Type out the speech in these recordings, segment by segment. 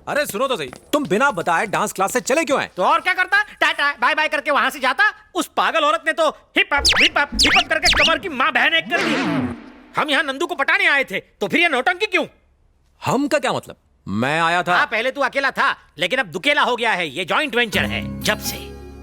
अरे सुनो तो सही, तुम बिना बताए डांस क्लास से चले क्यों आए? तो और क्या करता, टाटा बाय बाय करके वहां से जाता। उस पागल औरत ने तो hip hop hip hop hip hop करके कमर की माँ बहन एक कर दी। हम यहाँ नंदू को पटाने आए थे, तो फिर ये नौटंकी क्यों? हम का क्या मतलब? मैं आया था। हाँ, पहले तू अकेला था, लेकिन अब दुकेला हो गया है। ये जॉइंट वेंचर है। जब से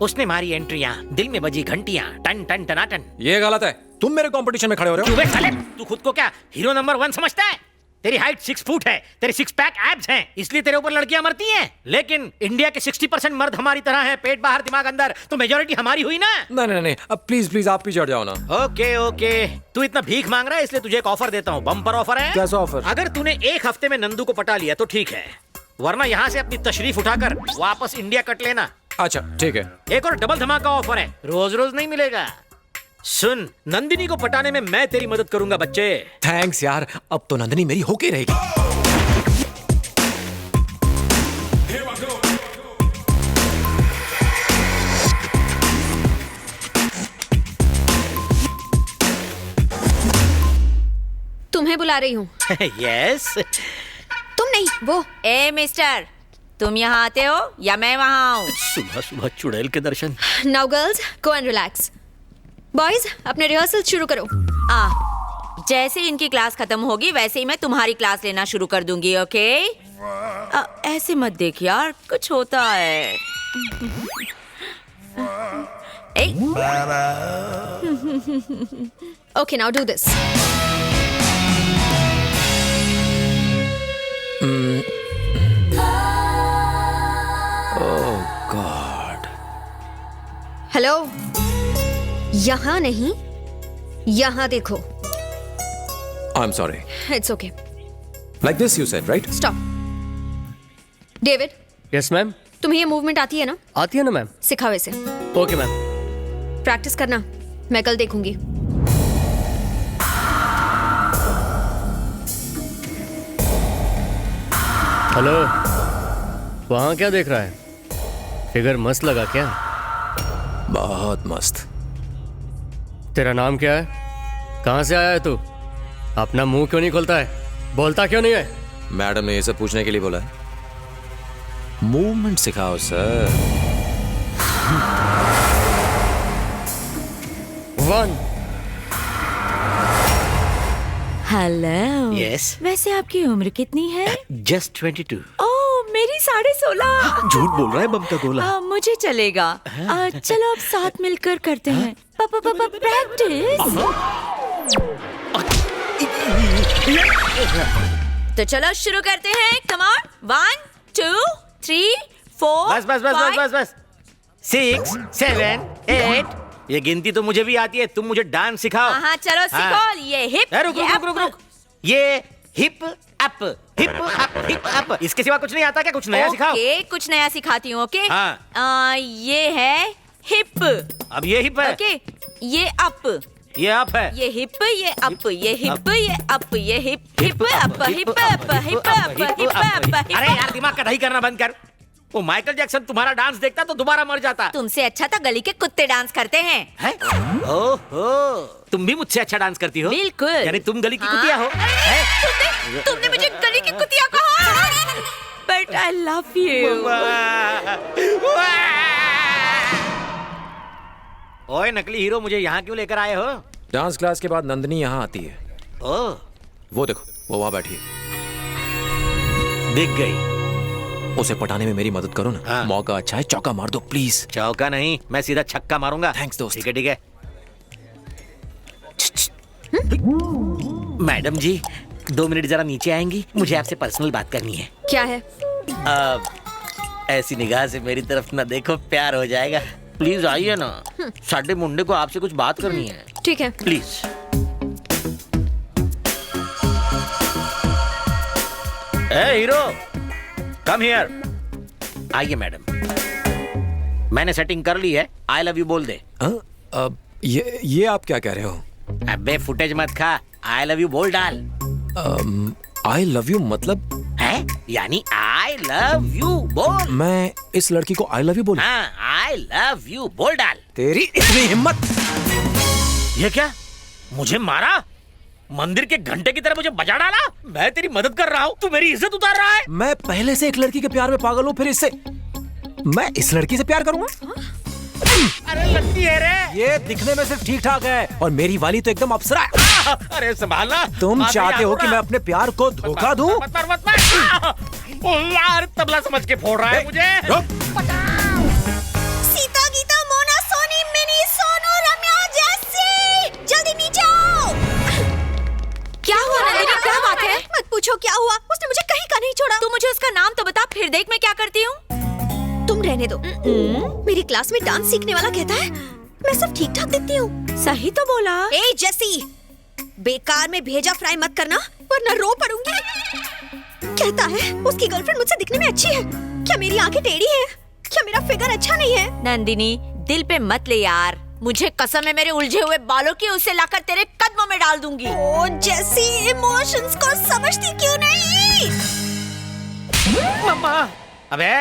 उसने मारी एंट्रियां, दिल में बजी घंटियां, टन टन टनाटन। ये गलत है, तुम मेरे कंपटीशन में खड़े हो रहे हो। चुबे साले, तू खुद को क्या हीरो नंबर 1 समझता है? तेरी हाइट 6 फुट है, तेरे 6 पैक एब्स हैं, इसलिए तेरे ऊपर लड़कियां मरती हैं। लेकिन इंडिया के 60% मर्द हमारी तरह हैं, पेट बाहर दिमाग अंदर, तो मेजोरिटी हमारी हुई ना। नहीं नहीं नहीं, अब प्लीज प्लीज आप पीछे हट जाओ ना। ओके ओके, तू इतना भीख मांग रहा है, इसलिए तुझे एक ऑफर देता हूँ। बम्पर ऑफर है। कैसा ऑफर? अगर तूने एक हफ्ते में नंदू को पटा लिया तो ठीक है, वरना यहाँ से अपनी तशरीफ उठाकर वापस इंडिया कट लेना। अच्छा ठीक है। एक और डबल धमाका ऑफर है, रोज रोज नहीं मिलेगा। सुन, नंदिनी को पटाने में मैं तेरी मदद करूंगा बच्चे। थैंक्स यार, अब तो नंदिनी मेरी होके रहेगी। तुम्हें बुला रही हूँ। यस। तुम नहीं, वो। ए मिस्टर, तुम यहाँ आते हो या मैं वहाँ आऊँ? सुबह सुबह चुड़ैल के दर्शन। Now girls, go and relax. Boys, अपने रिहर्सल शुरू करो। जैसे ही इनकी क्लास खत्म होगी वैसे ही मैं तुम्हारी क्लास लेना शुरू कर दूंगी, ओके? ऐसे मत देख यार, कुछ होता है। Okay, now do this. Oh God. Hello, यहाँ नहीं, यहाँ देखो। I am sorry. It's okay. Like this you said, right? Stop. David, yes ma'am. तुम्हें ये मूवमेंट आती है ना? आती है ना मैम। सिखाओ इसे। Okay ma'am. प्रैक्टिस करना, मैं कल देखूंगी। हेलो, वहाँ क्या देख रहा है? फिगर मस्त लगा क्या? बहुत मस्त। तेरा नाम क्या है? कहाँ से आया है तू? अपना मुंह क्यों नहीं खोलता है? बोलता क्यों नहीं है? मैडम ने ये सब पूछने के लिए बोला है। मूवमेंट सिखाओ सर। 1। हेलो। यस। वैसे आपकी उम्र कितनी है? जस्ट 22। ओह, मेरी 16.5। झूठ बोल रहा है बम का गोला। मुझे चलेगा। चलो अब साथ मिलकर करते हैं प्रैक्टिस। तो चलो शुरू करते हैं। Come on, 1 2 3 4। बस बस बस बस बस बस। 6 7 8। ये गिनती तो मुझे भी आती है, तुम मुझे डांस सिखाओ। हाँ चलो सीखो। ये हिप, रुक ये रुक रुक रुक। ये hip up hip up hip up. इसके सिवा कुछ नहीं आता क्या? कुछ नया सिखाओ। ओके, कुछ नया सिखाती हूँ। ओके। हाँ। ये है हिप। अब ये हिप है। ओके, ये अप। ये अप है। ये हिप, ये अप, ये हिप, ये अप, ये hip hip up hip up hip up hip up. अरे यार, दिमाग का दही करना बंद कर। वो माइकल जैक्सन तुम्हारा डांस देखता तो दोबारा मर जाता। तुमसे अच्छा तो गली के कुत्ते डांस करते हैं। हैं? ओहो, तुम भी मुझसे अच्छा डांस करती हो? बिल्कुल। यानी तुम गली की हाँ? कुतिया हो? तुमने मुझे गली की कुतिया कहा। But I love you. ओए नकली हीरो, मुझे यहाँ क्यों लेकर आए हो? डांस क्लास के बाद नंदिनी यहाँ आती है। ओह, वो देखो, वो वहाँ बैठी है। दिख गई। उसे पटाने में मेरी मदद करो ना। हाँ। मौका अच्छा है, चौका मार दो प्लीज। चौका नहीं, मैं सीधा छक्का मारूंगा। थैंक्स दोस्त। ठीक है ठीक है। मैडम जी, 2 मिनट जरा नीचे आएंगी? मुझे आपसे पर्सनल बात करनी है। क्या है? ऐसी निगाह से मेरी तरफ ना देखो, प्यार हो जाएगा। प्लीज आइए ना, साडे मुंडे को आपसे कुछ बात करनी है। ठीक है। Please. A hero, come here. आइए मैडम, मैंने सेटिंग कर ली है। आई लव यू बोल दे। ये आप क्या कह रहे हो? अबे फुटेज मत खा, आई लव यू बोल डाल। आई लव यू मतलब? है यानी आई लव यू बोल। मैं इस लड़की को आई लव यू बोलूं? हाँ, आई लव यू बोल डाल। तेरी इतनी हिम्मत! ये क्या? मुझे मारा? मंदिर के घंटे की तरह मुझे बजा डाला। मैं तेरी मदद कर रहा हूँ, तू मेरी इज्जत उतार रहा है। मैं पहले से एक लड़की के प्यार में पागल हूँ, फिर इससे मैं इस लड़की से प्यार करूंगा? अरे लगती है रे। ये दिखने में सिर्फ ठीक ठाक है और मेरी वाली तो एकदम अप्सरा है। अरे संभालना। तुम चाहते हो कि मैं अपने प्यार को धोखा दूं? मत मार, मत मार। ओ यार, तबला समझ के फोड़ रहा है मुझे। सीता, गीता, मोना, सोनी, मिनी, सोनू, रम्या, जैसी, जल्दी नीचे आओ। क्या हुआ नंदिनी, क्या बात है? मत पूछो क्या हुआ, उसने मुझे कहीं का नहीं छोड़ा। तू मुझे उसका नाम तो बता, फिर देख मैं क्या करती हूँ। तुम रहने दो। मेरी क्लास में डांस सीखने वाला कहता है मैं सब ठीक ठाक दिखती हूँ। सही तो बोला। ए जैसी, बेकार में भेजा फ्राई मत करना वरना रो पड़ूंगी। कहता है उसकी गर्लफ्रेंड मुझसे दिखने में अच्छी है। क्या मेरी आंखें टेढ़ी हैं? क्या मेरा फिगर अच्छा नहीं है? नंदिनी, दिल पे मत ले यार, मुझे कसम है मेरे उलझे हुए बालों की, उसे लाकर तेरे कदमों में डाल दूंगी। ओ जैसी, इमोशंस को समझती क्यों नहीं? मम्मा, अबे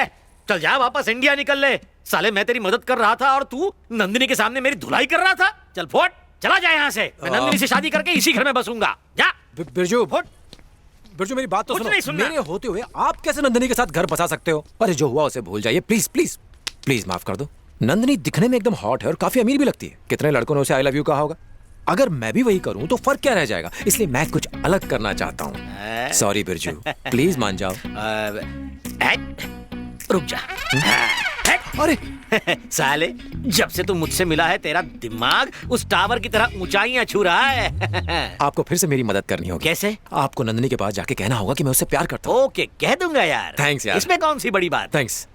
चल जा, वापस इंडिया निकल ले। साले मैं तेरी मदद कर रहा था और तू नंदिनी के सामने मेरी धुलाई कर रहा था। चल फोट, चला जा यहाँ से। मैं नंदिनी से शादी करके इसी घर में बसूंगा। जा बिरजू, बिरजू मेरी बात तो कुछ सुनो। नहीं सुनना। मेरे होते हुए आप कैसे नंदिनी के साथ घर बसा सकते हो? अरे जो हुआ उसे भूल जाइए, प्लीज प्लीज प्लीज माफ कर दो। नंदिनी दिखने में एकदम हॉट है और काफी अमीर भी लगती है। कितने लड़कों ने उसे आई लव यू कहा होगा। अगर मैं भी वही करूं तो फर्क क्या रह जाएगा? इसलिए मैं कुछ अलग करना चाहता हूँ। सॉरी बिरजू, प्लीज मान जाओ। रुक जा। अरे साले, जब से तू मुझसे मिला है तेरा दिमाग उस टावर की तरह ऊंचाइयां छू रहा है। आपको फिर से मेरी मदद करनी होगी। कैसे? आपको नंदिनी के पास जाके कहना होगा कि मैं उससे प्यार करता हूँ। ओके, कह दूंगा यार। Thanks यार। इसमें कौन सी बड़ी बात? थैंक्स।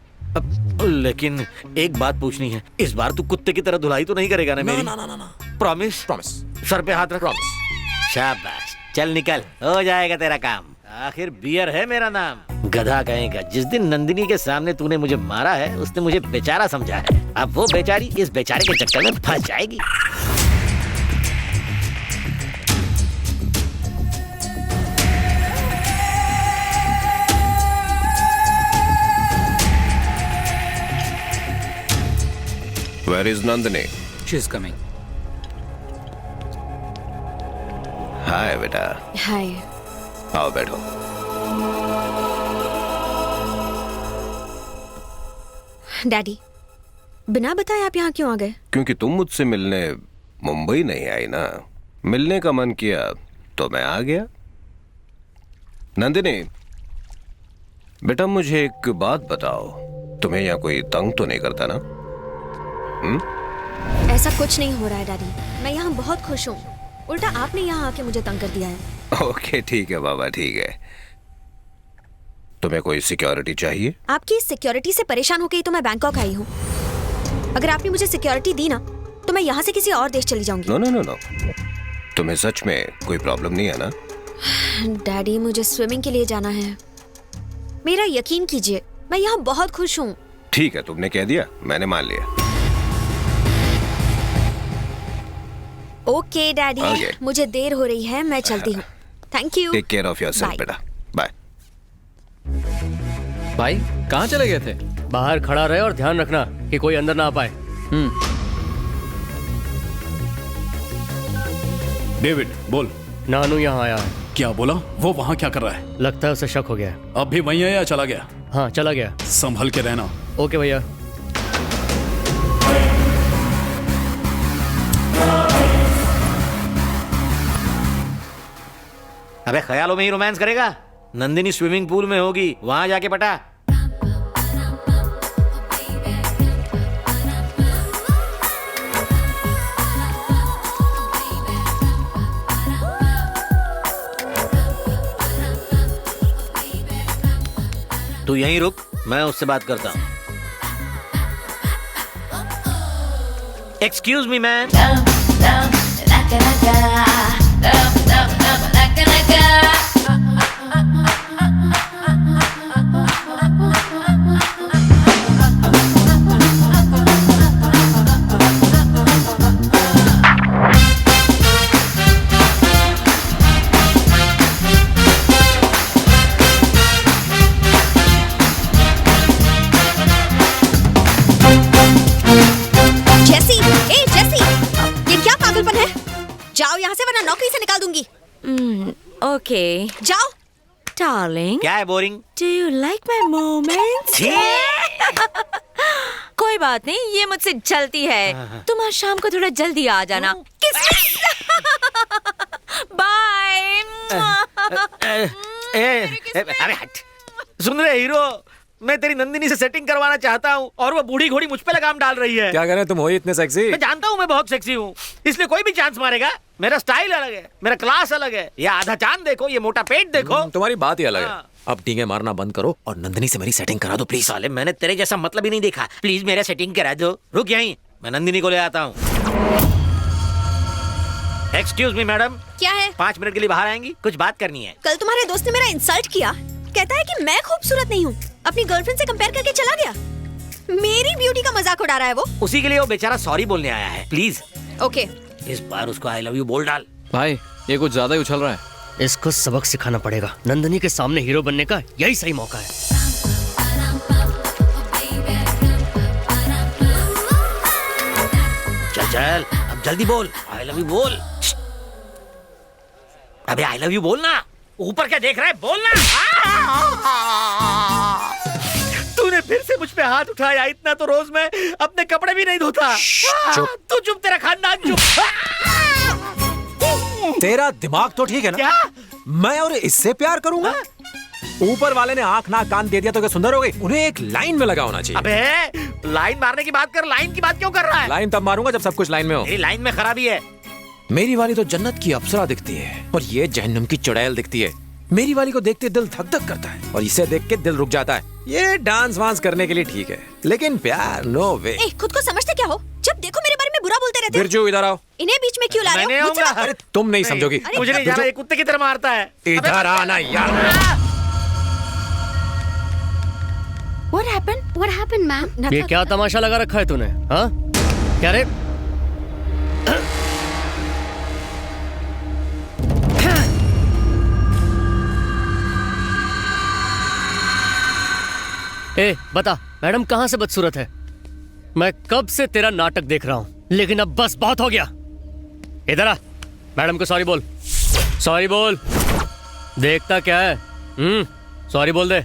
लेकिन एक बात पूछनी है, इस बार तू कुत्ते की तरह धुलाई तो नहीं करेगा ना मेरी? ना। प्रॉमिस? प्रॉमिस। सर पे हाथ रख। प्रॉमिस। शाबाश, चल निकल, हो जाएगा तेरा काम। आखिर बियर है मेरा नाम। गधा कहेगा। जिस दिन नंदिनी के सामने तूने मुझे मारा है उसने मुझे बेचारा समझा है। अब वो बेचारी इस बेचारे के चक्कर में फंस जाएगी। Where is Nandini? She is coming. हाय बेटा, हाय। आओ बैठो। डैडी, बिना बताए आप यहाँ क्यों आ गए? क्योंकि तुम मुझसे मिलने मुंबई नहीं आई ना, मिलने का मन किया तो मैं आ गया। नंदिनी बेटा, मुझे एक बात बताओ, तुम्हें यहाँ कोई तंग तो नहीं करता ना? ऐसा कुछ नहीं हो रहा है डैडी, मैं यहाँ बहुत खुश हूँ। उल्टा आपने यहाँ आके मुझे तंग कर दिया है। ओके ठीक है बाबा, ठीक है। तुम्हें कोई सिक्योरिटी चाहिए? आपकी सिक्योरिटी से परेशान हो गई तो मैं बैंकॉक आई हूँ। अगर आपने मुझे सिक्योरिटी दी ना तो मैं यहाँ से किसी और देश चली जाऊंगी। नो नो नो नो, तुम्हें सच में कोई प्रॉब्लम नहीं है ना? डैडी, मुझे स्विमिंग के लिए जाना है। मेरा यकीन कीजिए, मैं यहाँ बहुत खुश हूँ। ठीक है, तुमने कह दिया, मैंने मान लिया। Okay daddy, Okay. मुझे देर हो रही है, मैं चलती हूँ। Thank you. Take care of yourself Bye. बेटा, बाय। भाई कहाँ चले गए थे? बाहर खड़ा रहे और ध्यान रखना कि कोई अंदर ना आ पाए। डेविड बोल। नानू यहाँ आया है। क्या बोला? वो वहाँ क्या कर रहा है? लगता है उसे शक हो गया है। अब भी वहीं है या चला गया? हाँ चला गया। संभल के रहना। ओके भैया। अबे ख्यालों में ही रोमांस करेगा? नंदिनी स्विमिंग पूल में होगी, वहां जाके पटा। तू यहीं रुक, मैं उससे बात करता हूँ। Excuse me man. जेसी, ए जेसी, ये क्या पागलपन है? जाओ यहाँ से वरना नौकरी से निकाल दूंगी। ओके जाओ। डार्लिंग, क्या है boring? Do you like my moments? कोई बात नहीं, ये मुझसे चलती है। तुम आज शाम को थोड़ा जल्दी आ जाना। किस बाय। अरे हट। सुन रहे हीरो, मैं तेरी नंदिनी से सेटिंग करवाना चाहता हूँ और वो बूढ़ी घोड़ी मुझ पे लगाम डाल रही है। क्या करें, तुम हो ही इतने सेक्सी। मैं जानता हूँ मैं बहुत सेक्सी हूँ, इसलिए कोई भी चांस मारेगा। मेरा स्टाइल अलग है, मेरा क्लास अलग है। ये आधा चांद देखो, ये मोटा पेट देखो। तुम्हारी बात ही अलग है। हाँ। अब टींगे मारना बंद करो और नंदिनी से मेरी सेटिंग करा दो प्लीज। साले, मैंने तेरे जैसा मतलब ही नहीं देखा। प्लीज मेरा सेटिंग करा दो। रुक यहीं, मैं नंदिनी को ले आता हूँ। एक्सक्यूज मी मैडम, क्या है? 5 मिनट के लिए बाहर आएंगी, कुछ बात करनी है। कल तुम्हारे दोस्त ने मेरा इंसल्ट किया, कहता है कि मैं खूबसूरत नहीं हूँ, अपनी गर्लफ्रेंड से कंपेयर करके चला गया। मेरी ब्यूटी का मजाक उड़ा रहा है वो। उसी के लिए वो बेचारा सॉरी बोलने आया है। Please okay. इस बार उसको आई लव यू बोल डाल। भाई ये कुछ ज्यादा ही उछल रहा है। इसको सबक सिखाना पड़ेगा। नंदिनी के सामने हीरो बनने का यही सही मौका है। चल चल, अब जल्दी बोल, आई लव यू बोल। अबे आई लव यू बोलना। ऊपर क्या देख रहा है, बोलना। तूने फिर से मुझ पे हाथ उठाया। इतना तो रोज मैं अपने कपड़े भी नहीं धोता। चुप। तू चुप, तेरा खानदान चुप। तेरा दिमाग तो ठीक है ना? क्या? मैं और इससे प्यार करूंगा? ऊपर वाले ने आंख नाक कान दे दिया तो क्या सुंदर हो गई? उन्हें एक लाइन में लगा होना चाहिए। अबे लाइन मारने की बात कर, लाइन की बात क्यों कर रहा है? लाइन तब मारूंगा जब सब कुछ लाइन में हो। मेरी लाइन में खराबी है। मेरी वाली तो जन्नत की अप्सरा दिखती है और ये जहन्नम की चुड़ैल दिखती है। मेरी वाली को देखते दिल धक धक करता है और इसे देख के दिल रुक जाता है। ये डांस वांस करने के लिए ठीक है, लेकिन प्यार नो वे। ए, खुद को समझते क्या हो? जब देखो मेरे बारे में बुरा बोलते रहते हो। बिरजू इधर आओ। इन्हें बीच में क्यों ला रहे मैंने हो? मुझसे आऊंगा। बात करो। अरे तुम नहीं समझोगी। मुझे नहीं जाना, ये कुत्ते की तरह मारता है। इधर आना यार। What happened? What happened, ma'am? ये क्या तमाशा लगा रखा है तूने? हाँ क्या रे? ए बता, मैडम कहाँ से बदसूरत है? मैं कब से तेरा नाटक देख रहा हूँ, लेकिन अब बस बहुत हो गया। इधर आ, मैडम को सॉरी बोल। सॉरी बोल। देखता क्या है? सॉरी बोल दे।